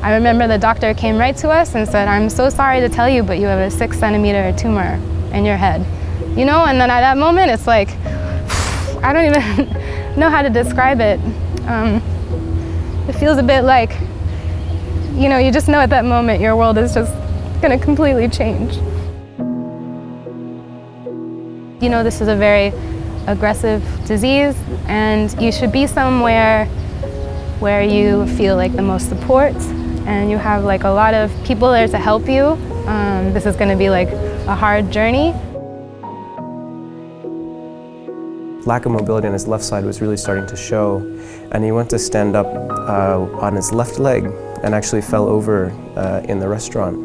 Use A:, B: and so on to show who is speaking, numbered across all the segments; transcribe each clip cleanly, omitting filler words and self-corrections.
A: I remember the doctor came right to us and said, "I'm so sorry to tell you, but you have a 6-centimeter tumor in your head." You know, and then at that moment, it's like, I don't even know how to describe it. It feels a bit like, you know, you just know at that moment your world is just going to completely change. You know, this is a very aggressive disease, and you should be somewhere where you feel like the most support, and you have like a lot of people there to help you. This is going to be like a hard journey.
B: Lack of mobility on his left side was really starting to show, and he went to stand up on his left leg and actually fell over in the restaurant.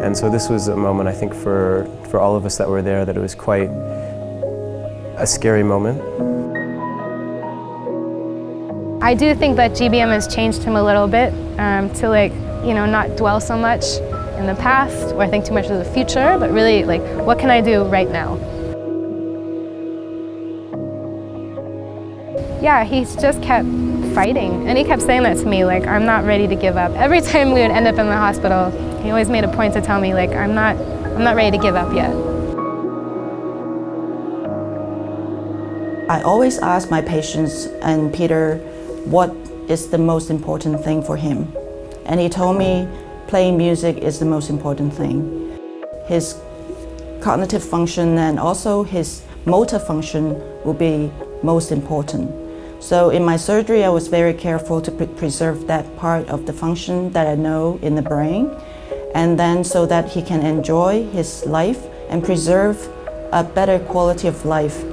B: And so this was a moment, I think, for all of us that were there, that it was quite a scary moment.
A: I do think that GBM has changed him a little bit to, like, you know, not dwell so much in the past or think too much of the future, but really like, what can I do right now? Yeah, he's just kept fighting, and he kept saying that to me, like, I'm not ready to give up. Every time we would end up in the hospital, he always made a point to tell me, like, I'm not ready to give up yet.
C: I always ask my patients and Pieter what is the most important thing for him. And he told me playing music is the most important thing. His cognitive function and also his motor function will be most important. So in my surgery, I was very careful to preserve that part of the function that I know in the brain, and then so that he can enjoy his life and preserve a better quality of life.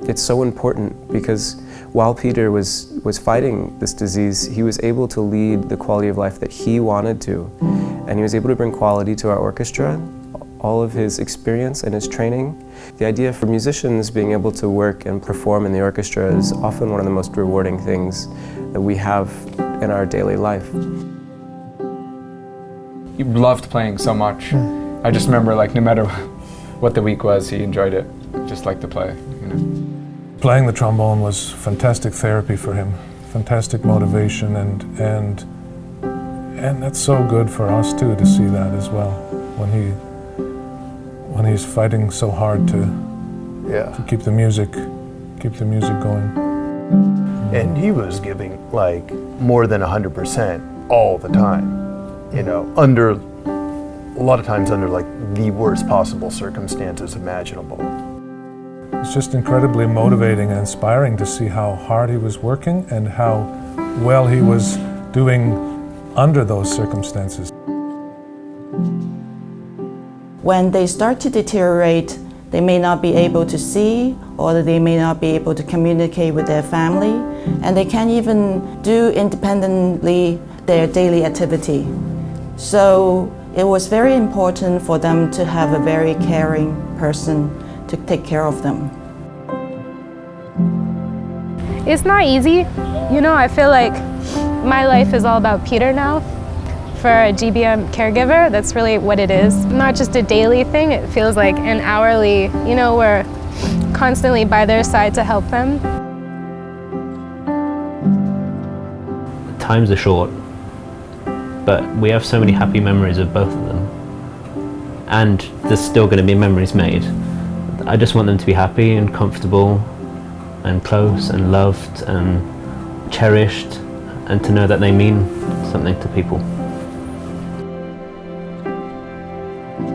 B: It's so important because while Pieter was fighting this disease, he was able to lead the quality of life that he wanted to. And he was able to bring quality to our orchestra, all of his experience and his training. The idea for musicians being able to work and perform in the orchestra is often one of the most rewarding things that we have in our daily life.
D: He loved playing so much. I just remember, like, no matter what the week was, he enjoyed it. Just liked to play, you know.
E: Playing the trombone was fantastic therapy for him, fantastic motivation, and that's so good for us too, to see that as well, when he's fighting so hard to keep the music going.
F: And he was giving like more than 100% all the time, you know, under a lot of times under like the worst possible circumstances imaginable.
E: It's just incredibly motivating and inspiring to see how hard he was working and how well he was doing under those circumstances.
C: When they start to deteriorate, they may not be able to see, or they may not be able to communicate with their family, and they can't even do independently their daily activity. So it was very important for them to have a very caring person to take care of them.
A: It's not easy. You know, I feel like my life is all about Pieter now. For a GBM caregiver, that's really what it is. Not just a daily thing, it feels like an hourly, you know, we're constantly by their side to help them.
G: Times are short, but we have so many happy memories of both of them. And there's still going to be memories made. I just want them to be happy and comfortable and close and loved and cherished, and to know that they mean something to people.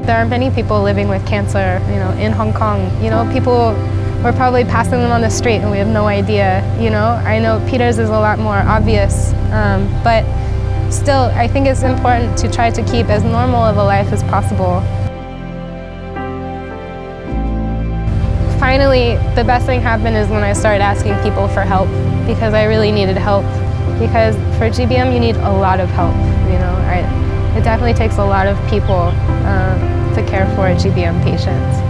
A: There are many people living with cancer, you know, in Hong Kong. You know, people, we're probably passing them on the street and we have no idea, you know. I know Pieter's is a lot more obvious, but still, I think it's important to try to keep as normal of a life as possible. Finally, the best thing happened is when I started asking people for help, because I really needed help. Because for GBM, you need a lot of help. You know, it definitely takes a lot of people to care for GBM patients.